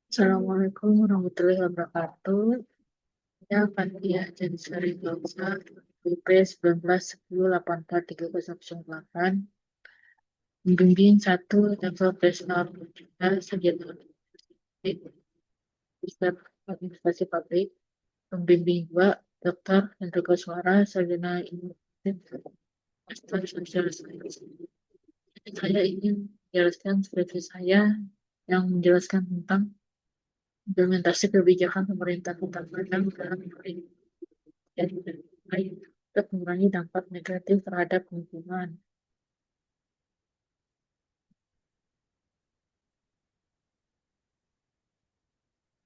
Assalamualaikum warahmatullahi wabarakatuh. Saya Fathia Jansari Gausa, IP 1910843008, pembimbing 1 level personal sarjana administrasi pabrik, pembimbing 2 Dr. Hendro Suara, sarjana ilmu master social science. Saya ingin menjelaskan skripsi saya yang menjelaskan tentang implementasi kebijakan pemerintah Kota Padang dalam untuk mengurangi dampak negatif terhadap lingkungan.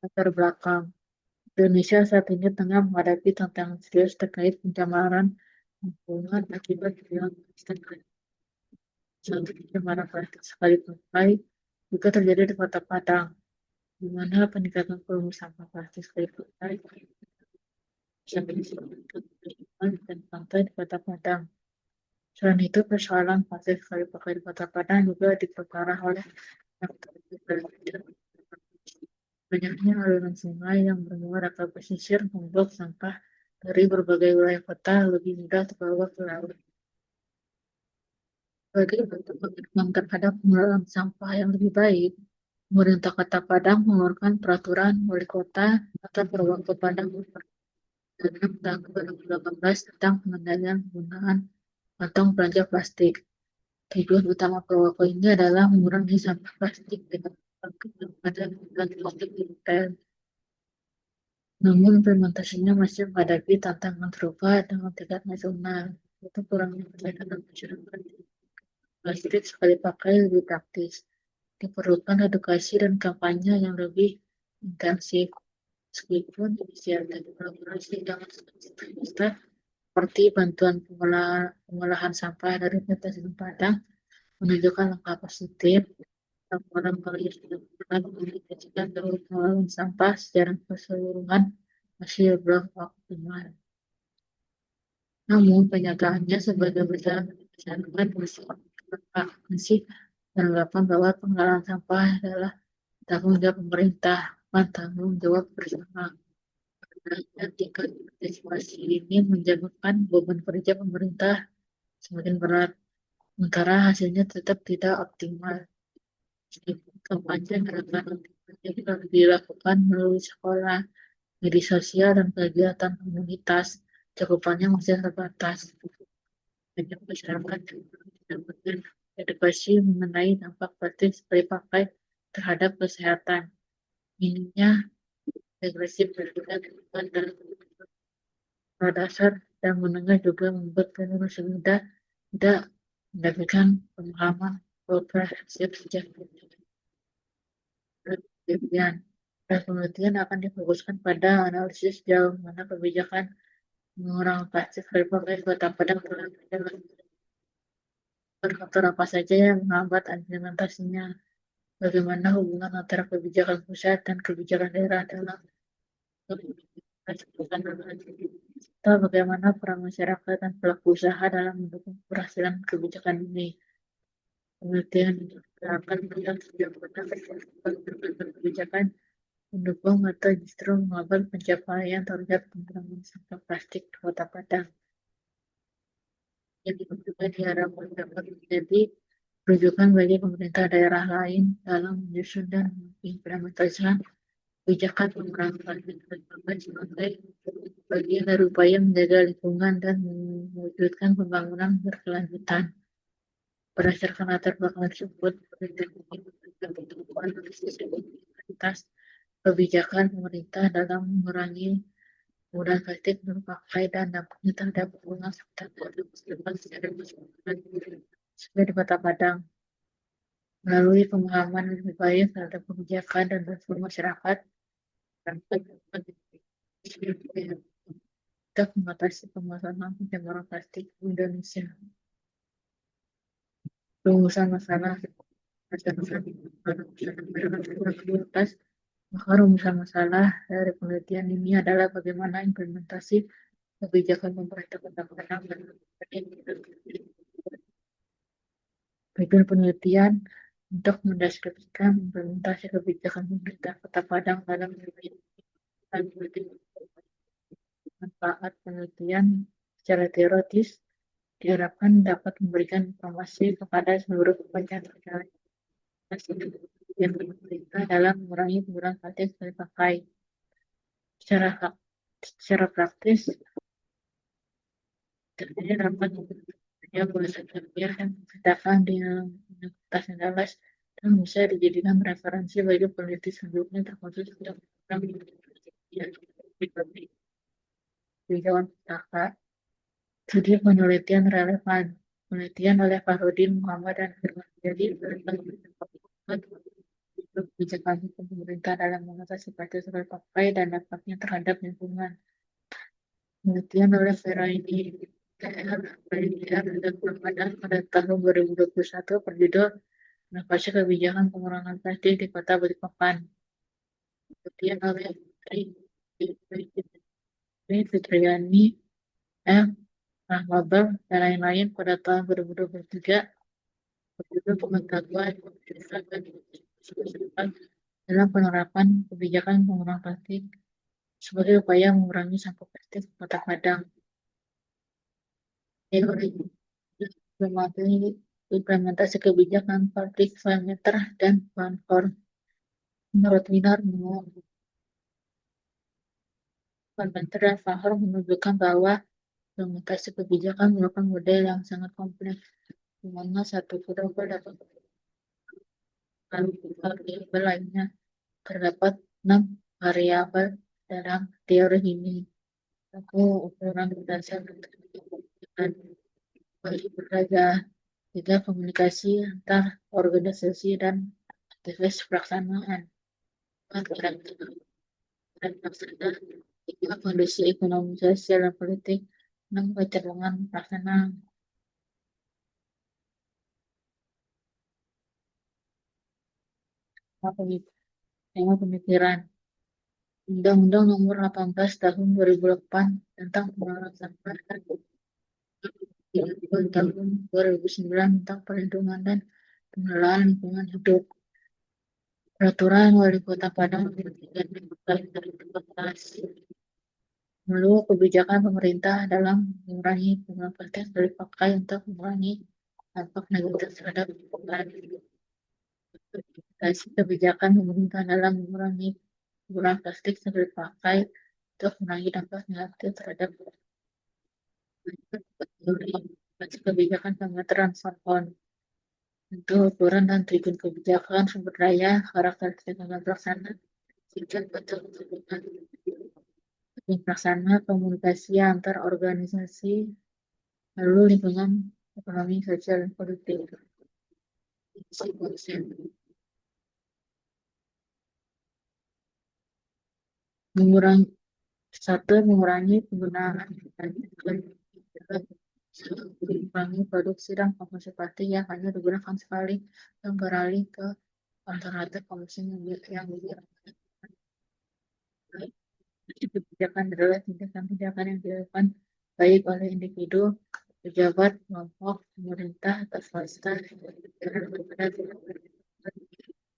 Latar belakang Indonesia saat ini tengah menghadapi tantangan serius terkait pencemaran lingkungan akibat kehilangan plastik. Satu pencemaran plastik sekali pakai juga terjadi di Kota Padang, di mana peningkatan volume sampah plastik sekali pakai sampai dan pantai di Kota Padang. Selain itu, persoalan plastik sekali pakai di Kota Padang juga diperparah oleh banyaknya aliran sungai yang bermuara ke pesisir membuat sampah dari berbagai wilayah kota lebih mudah terbawa ke laut. Sebagai bentuk komitmen terhadap pengelolaan sampah yang lebih baik, pemerintah Kota Padang mengeluarkan peraturan wali kota atau perwaktu Padang dalam tahun 2018 tentang pengendalian penggunaan kantong belanja plastik. Tujuan utama perwaktu ini adalah mengurangi sampah plastik dengan pada plastik di retail. Namun implementasinya masih menghadapi tantangan serupa dengan tingkat nasional, yaitu kurangnya kesadaran masyarakat. Plastik sekali pakai lebih praktis. Diperlukan edukasi dan kampanye yang lebih intensif. Meskipun inisiatif kolaborasi dengan swasta seperti bantuan pengolahan sampah dari PT Padang menunjukkan langkah positif, laporan kali sudah pernah mengindikasikan bahwa pengelolaan sampah secara keseluruhan masih belum optimal. Namun penyataannya sebagai besar masyarakat masih beranggapan bahwa pengelolaan sampah adalah tanggung jawab pemerintah, bukan tanggung jawab bersama. Dan tingkat partisipasi ini menjadikan beban kerja pemerintah semakin berat, sementara hasilnya tetap tidak optimal. Kampanye gerakan juga dilakukan melalui sekolah, media sosial, dan kegiatan komunitas. Cakupannya masih terbatas. Banyak masyarakat juga mendapatkan edukasi mengenai dampak plastik sekali pakai terhadap kesehatan. Minimnya integrasi pendidikan dalam dasar dan menengah juga membuat generasi muda tidak mendapatkan pemahaman komprehensif sejak penelitian. Dan penelitian akan difokuskan pada analisis jauh mana kebijakan mengurangi plastik berbagai kota Padang telah berjalan. Faktor apa saja yang menghambat implementasinya? Bagaimana hubungan antara kebijakan pusat dan kebijakan daerah dalam atau bagaimana peran masyarakat dan pelaku usaha dalam mendukung keberhasilan kebijakan ini? Penelitian akan melihat sejauh mana kebijakan mendukung atau justru menghambat pencapaian target pengurangan sampah plastik di Kota Padang. Yang juga diharapkan dapat menjadi rujukan bagi pemerintah daerah lain dalam menyusun dan mengimplementasikan kebijakan pengurangan plastik sebagai bagian dari upaya menjaga lingkungan dan mewujudkan pembangunan berkelanjutan. Berdasarkan latar belakang tersebut, kualitas kebijakan pemerintah dalam mengurangi penggunaan plastik berpakai dan dampaknya terhadap lingkungan serta kehidupan secara keseluruhan sesuai di Kota Padang. Melalui pemahaman lebih baik terhadap kebijakan dan respon masyarakat, dan kita mengatasi permasalahan pencemaran plastik di Indonesia. Rumusan masalah maka rumusan masalah dari penelitian ini adalah bagaimana implementasi kebijakan pemerintah Kota Padang dan tujuan penelitian untuk mendeskripsikan implementasi kebijakan pemerintah Kota Padang dalam manfaat penelitian secara teoritis diharapkan dapat memberikan informasi kepada seluruh pembaca terkait yang pemerintah dalam mengurangi penggunaan plastik sekali pakai. Secara praktis, terjadi rapat yang berusaha terbiar dan menceritakan di Universitas Andalas dan bisa dijadikan referensi bagi peneliti selanjutnya terkhusus untuk program di Jawa Pustaka. Studi penelitian relevan. Penelitian oleh Farudin Muhammad dan Firman Jadi tentang kebijakan pemerintah dalam mengatasi plastik sekali pakai dan dampaknya terhadap lingkungan. Penelitian oleh Feraini PR dan Padang pada tahun 2021 berjudul Inovasi Kebijakan Pengurangan Plastik di Kota Balikpapan. Penelitian oleh Fitriani M. Rahmabel dan lain-lain pada tahun 2023 berjudul Pengetahuan dalam penerapan kebijakan pengurangan plastik sebagai upaya mengurangi sampah plastik di Kota Padang. Implementasi kebijakan public parameter dan Bankor. Menurut Winar, parameter dan Bankor menunjukkan bahwa implementasi kebijakan merupakan model yang sangat kompleks, di mana satu variabel dapat variabel lainnya. Terdapat 6 variabel dalam teori ini. Ukuran dasar dan beragam juga komunikasi antar organisasi dan aktivis pelaksanaan. Kondisi ekonomi, sosial, dan politik dan kecenderungan pelaksanaan. Tema pemikiran Undang-Undang Nomor 18 Tahun 2008 tentang pengelolaan sampah dan tahun 2009 tentang perlindungan dan pengelolaan lingkungan hidup. Peraturan Wali Kota Padang melalui kebijakan pemerintah dalam mengurangi penggunaan plastik sekali pakai untuk mengurangi dampak negatif terhadap lingkungan. Kebijakan pemerintah dalam mengurangi penggunaan plastik sekali pakai untuk mengurangi dampak negatif terhadap kebijakan pengeteran karbon. Untuk ukuran dan tujuan kebijakan sumber daya, karakteristik dan pelaksana, tujuan betul pelaksana komunikasi antar organisasi, lalu lingkungan, ekonomi, sosial, dan politik. Mengurangi mengurangi penggunaan mengurangi produksi dan konsumsi plastik yang hanya digunakan sekali dan beralih ke alternatif konsumsi yang lebih kebijakan adalah tindakan-tindakan yang dilakukan baik oleh individu, pejabat, kelompok, pemerintah, atau swasta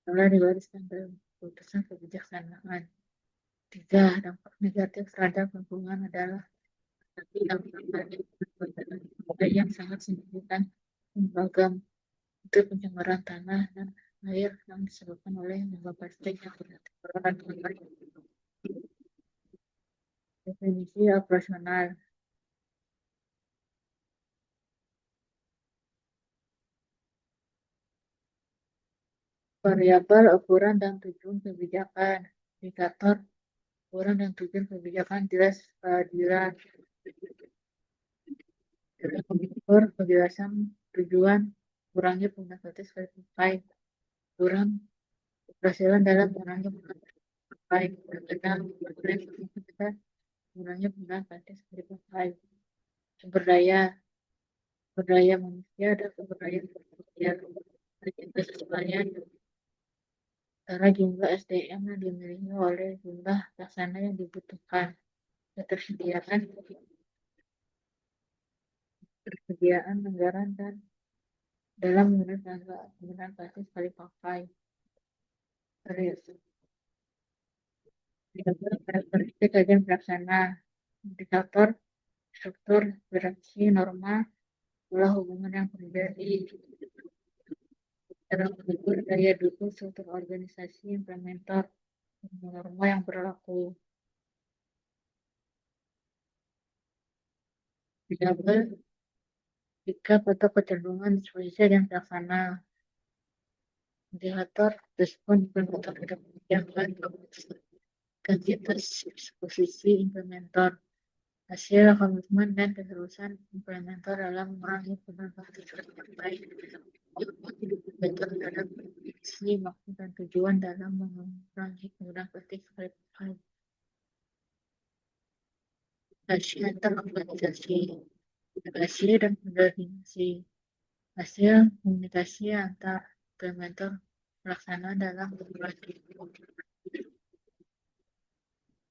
telah diwariskan dalam keputusan kebijaksanaan. 3. Dampak negatif terhadap lingkungan adalah dampak yang sangat signifikan beragam untuk pencemaran tanah dan air yang disebabkan oleh limbah plastik yang berada. Definisi operasional. Variabel ukuran dan tujuan kebijakan. Indikator ukuran dan tujuan kebijakan jelas kehadiran. Indikator kejelasan tujuan kurangi penggunaan plastik sekali pakai. Ukuran keberhasilan dalam mengurangi penggunaan plastik pakai. Mengurangi penggunaan plastik sekali pakai. Sumber daya manusia dan sumber daya manusia. Karena jumlah SDM yang dimiliki oleh jumlah pelaksana yang dibutuhkan. Ketersediaan anggaran dan dalam penggunaan plastik sekali pakai. Karakteristik agen pelaksana, indikator, struktur, berarti norma, pola hubungan yang terjadi, cara mengukur daya dukung struktur organisasi, implementer, norma yang berlaku. Variabel, sikap atau kecenderungan disposisi agen pelaksana, indikator, respon implementer terhadap kebijakan, kuantitas disposisi implementer, hasil komitmen dan keseriusan implementer dalam mengurangi perubahan plastik baik implementer dalam visi maksud dan tujuan dalam mengurangi penggunaan plastik sekali pakai. Hasil antar organisasi, komunikasi dan koordinasi, hasil komunikasi antar implementer pelaksana dalam mengurangi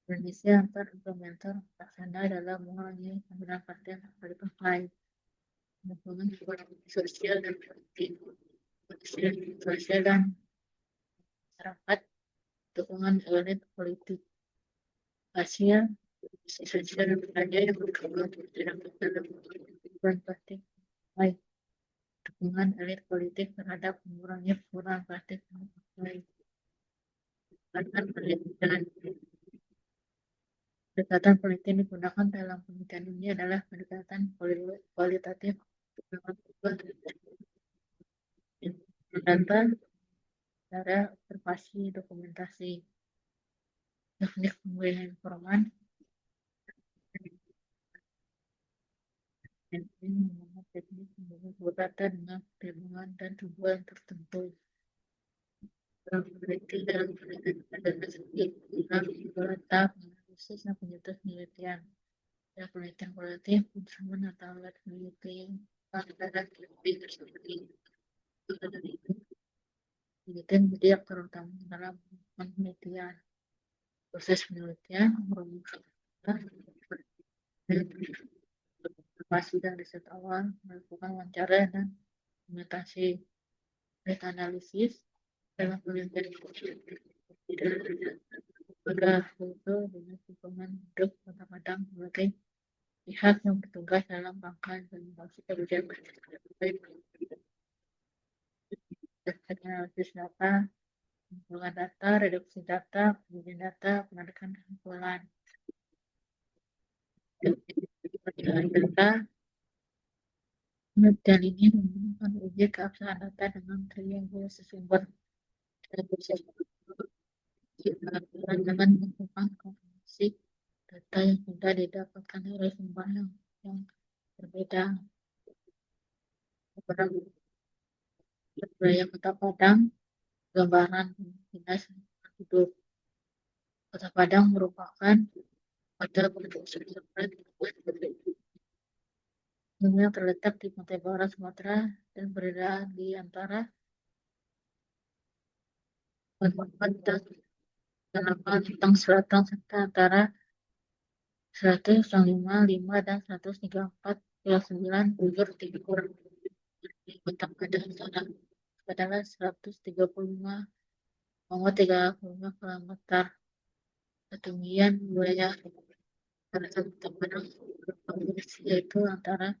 koordinasi antar implementer pelaksana dalam mengurangi penggunaan plastik sekali pakai. Dukungan sosial dan politik, sosial dan masyarakat, dukungan elit politik, hasil sosial dan budaya yang berkembang tidak dalam perubahan plastik, baik dukungan elit politik terhadap mengurangi penggunaan plastik, baik penelitian. Pendekatan penelitian digunakan dalam penelitian ini adalah pendekatan kualitatif, data, cara observasi, dokumentasi, teknik pemberian informan, dan ini menggunakan teknik pemberian data dengan pertimbangan dan tujuan tertentu. Dalam penelitian dalam penelitian dan tersebut dalam data analisis dan penyeluruhan penelitian. Dalam penelitian kualitatif, instrumen atau alat penelitian dan lebih tersebut. Penelitian tidak terutama dalam penelitian. Proses penelitian merumuskan observasi dan riset awal, melakukan wawancara dan dokumentasi, data analisis dalam penelitian pada foto dengan dukungan hidup kadang-kadang sebagai pihak yang bertugas dalam rangka implementasi kebijakan baik analisis data, pengumpulan data, reduksi data, penelitian data, penarikan kesimpulan. Data penelitian ini menggunakan uji keabsahan data dengan triangulasi sumber dengan menggunakan konfirmasi data yang sudah didapatkan dari sumber yang berbeda. Wilayah Kota Padang, gambaran dinas hidup. Kota Padang merupakan kota yang terletak di pantai barat Sumatera dan berada di antara Bintang Selatan serta antara 105 dan 134,9 bujur timur. Kota Padang adalah 135,35 km. Ketinggian wilayah Kota Padang yaitu antara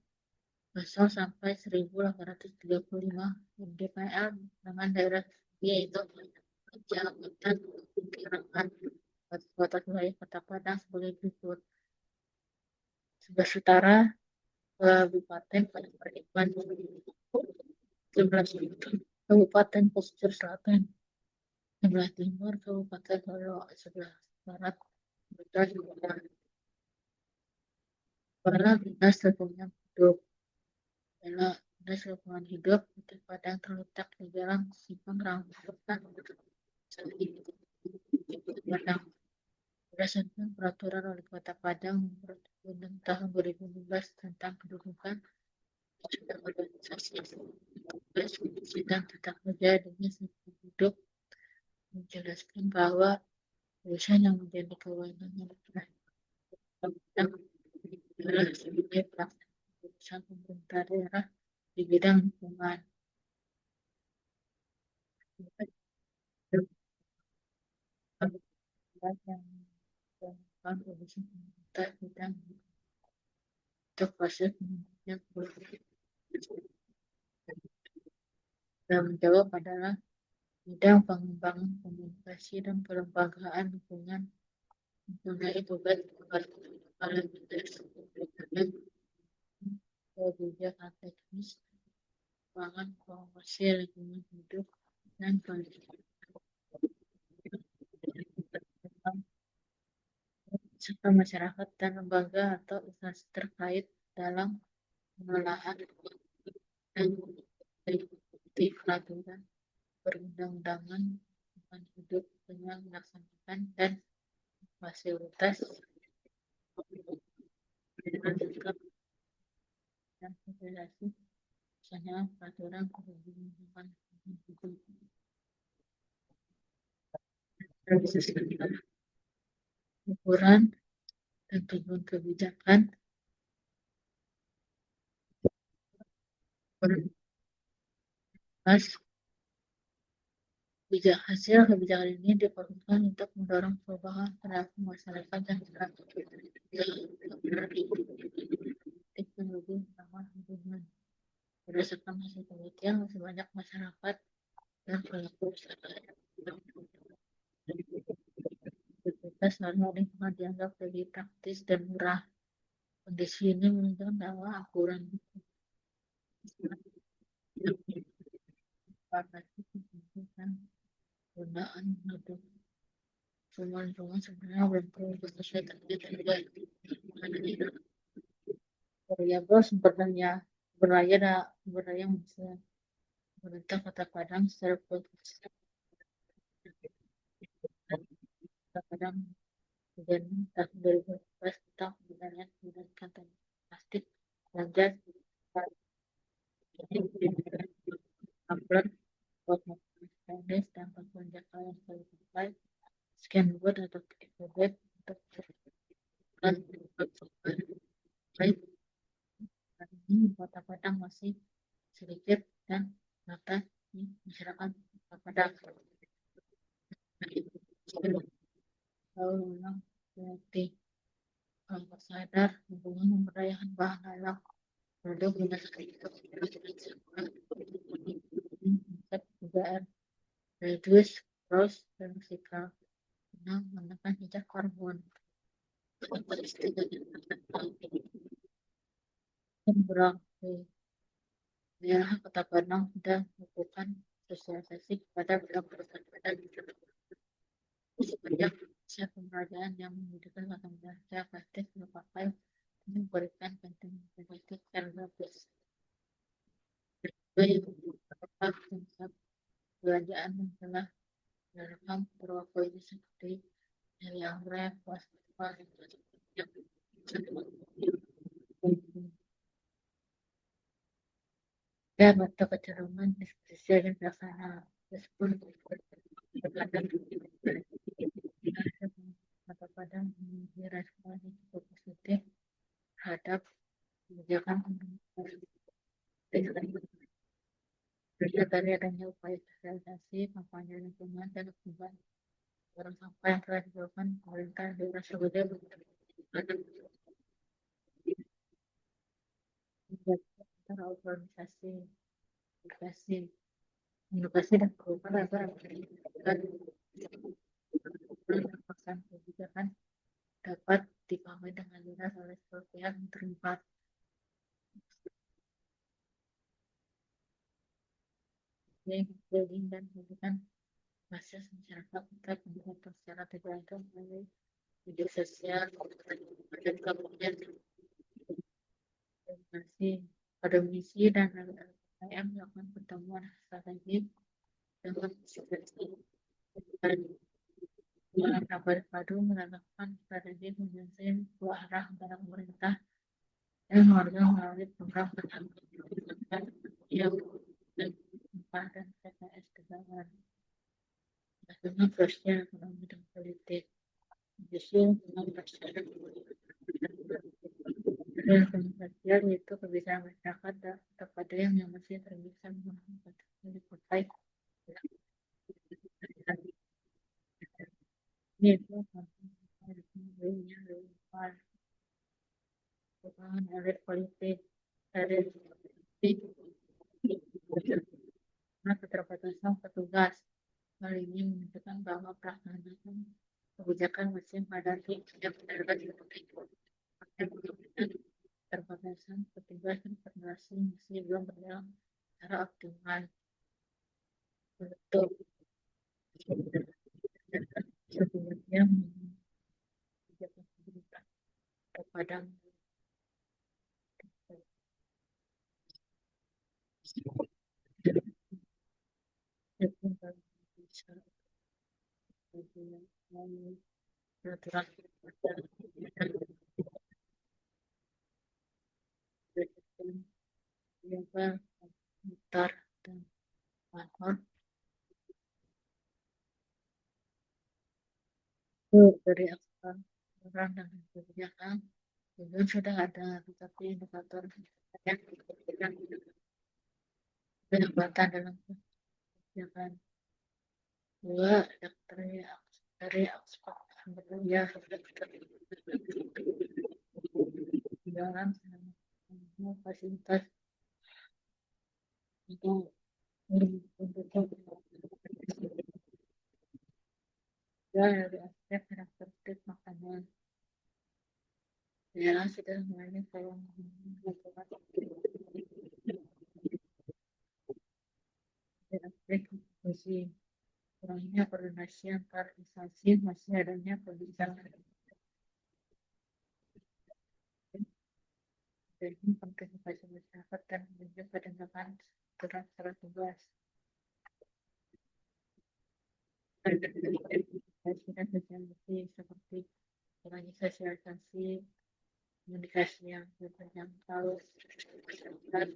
0 sampai 1.835 mdpl dengan daerah yaitu Kecamatan Kirakan batas wilayah Kota Padang sebagai berikut. Sebelah utara Kabupaten Paniai, 11 Kabupaten Pesisir Selatan, sebelah timur Kabupaten Solo, sebelah barat Dinas Lingkungan Hidup. Dinas Lingkungan Hidup Kota Padang terletak di Jalan Simpang Rambutan, Padang. Berdasarkan peraturan Wali Kota Padang nomor 6 tahun 2016 tentang kedudukan organisasi sedang tetap kerja dengan hidup menjelaskan bahwa urusan yang menjadi kewenangan adalah sebagai pelaksana urusan pemerintah daerah di bidang lingkungan. yang melakukan produksi pemerintah bidang untuk proses yang dan menjawab adalah bidang pengembangan komunikasi dan pelembagaan hubungan mempunyai tugas kepala kebijakan teknis, pangan, promosi lingkungan hidup, dan pendidikan serta masyarakat dan lembaga atau instansi terkait dalam pengelolaan dan mengikuti peraturan perundang-undangan lingkungan hidup dengan melaksanakan dan fasilitas dan federasi misalnya peraturan perundang-undangan hidup ukuran dan tujuan kebijakan berbahas hasil kebijakan ini diperlukan untuk mendorong perubahan perilaku masyarakat dan teknologi ramah lingkungan. Berdasarkan hasil penelitian, masih banyak masyarakat dan pelaku usaha berbeda karena lingkungan dianggap lebih praktis dan murah. Kondisi ini menunjukkan bahwa aturan penggunaan produk lingkungan sebenarnya belum perlu sesuai variabel sumber daya manusia. Pemerintah Kota Padang secara konsisten Kota Padang dan tahun 2014 tentang penggunaan kantong plastik pelajar upload teknis dan bantuan jangka yang selalu dipakai scan word atau web untuk baik ini Kota Padang masih sedikit dan rata di masyarakat Kota Padang. Lalu ulang berarti kalau sadar hubungan memberdayakan bahan alam produk berdasarkan juga reduce cross dan recycle menekan jejak karbon berarti daerah Kota Padang sudah melakukan sosialisasi kepada pedagang sebanyak usia pemeragaan yang membutuhkan kantong belanja plastik terpakai dan memberikan kantong plastik secara gratis. Yang berupa konsep belanjaan yang telah dilakukan perwakilan seperti dari Anggrek, Waspa, dan bentuk kecenderungan diskusi dan pelaksana tersebut Kota Padang memiliki respon yang cukup positif terhadap kebijakan dari adanya upaya sosialisasi, kampanye lingkungan, dan hubungan barang sampah yang telah dilakukan pemerintah daerah Surabaya antara organisasi edukasi dan perubahan agar pelaksanaan kebijakan dapat dipahami dengan jelas oleh seluruh pihak yang terlibat. Building dan pendidikan basis masyarakat kita pendidikan secara tidak langsung melalui media sosial dan kemudian akademisi dan LPM melakukan pertemuan strategi dengan kabar padu menetapkan strategi komunikasi dua arah antara pemerintah dan warga melalui program yang dan PKS Tegangan. Bagaimana sosial, ekonomi, dan politik. Justru dengan sosial yaitu kebiasaan masyarakat dan kepada yang masih terbiasa menggunakan dipakai yaitu dirinya luar, bukan elit politik, elit politik, karena keterbatasan petugas. Hal ini menunjukkan bahwa pelaksanaan kebijakan masih menghadapi keterbatasan petugas dan koordinasi masih belum berjalan secara optimal. Untuk sebelumnya kebijakan pemerintah kepada peraturan level mutar dan mahon dari aturan dan kebijakan juga sudah ada, tetapi indikator yang penempatan dalam kebijakan dua dari aspek sebetulnya jalan fasilitas untuk dari aspek karakteristik makanan ya sudah mulai saya aspek gizi kurangnya koordinasi antar instansi masih adanya kebijakan dan partisipasi masyarakat dan juga dengan aturan secara tugas dan sosialisasi seperti kurangnya sosialisasi komunikasi yang berjangkau dan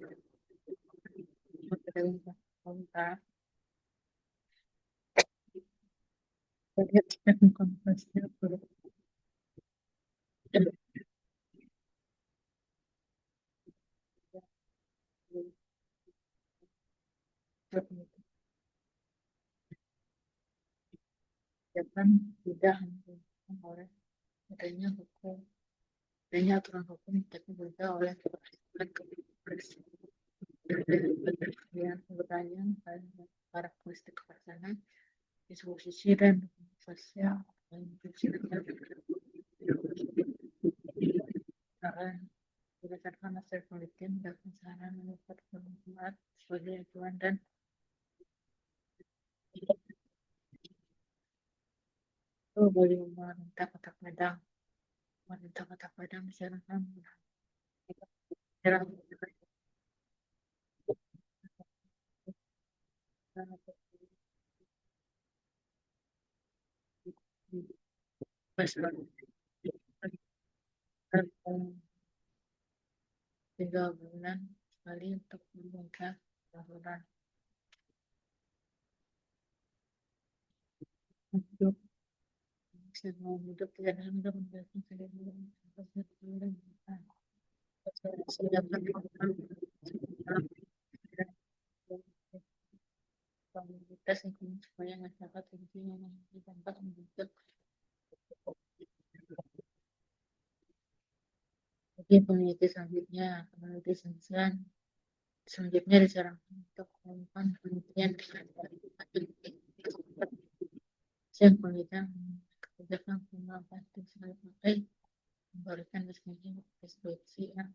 komunitas terkait dengan komunikasi kebijakan tidak hanya oleh adanya hukum adanya aturan hukum tapi juga oleh kemudian pertanyaan karakteristik pelaksanaan disposisi dan sosial dan berdasarkan hasil penelitian dan saran mendapat bermanfaat sebagai acuan dan itu bagi pemerintah Kota Padang misalkan daerah tiga bulan sekali untuk membongkar saluran untuk semua hidup tidak dalam menjelaskan sendiri sedangkan komunitas lingkungan supaya masyarakat lebih memiliki dampak membentuk jadi peneliti selanjutnya disarankan untuk melakukan penelitian yang penelitian kebijakan pengembangan sekali pakai memberikan deskripsi yang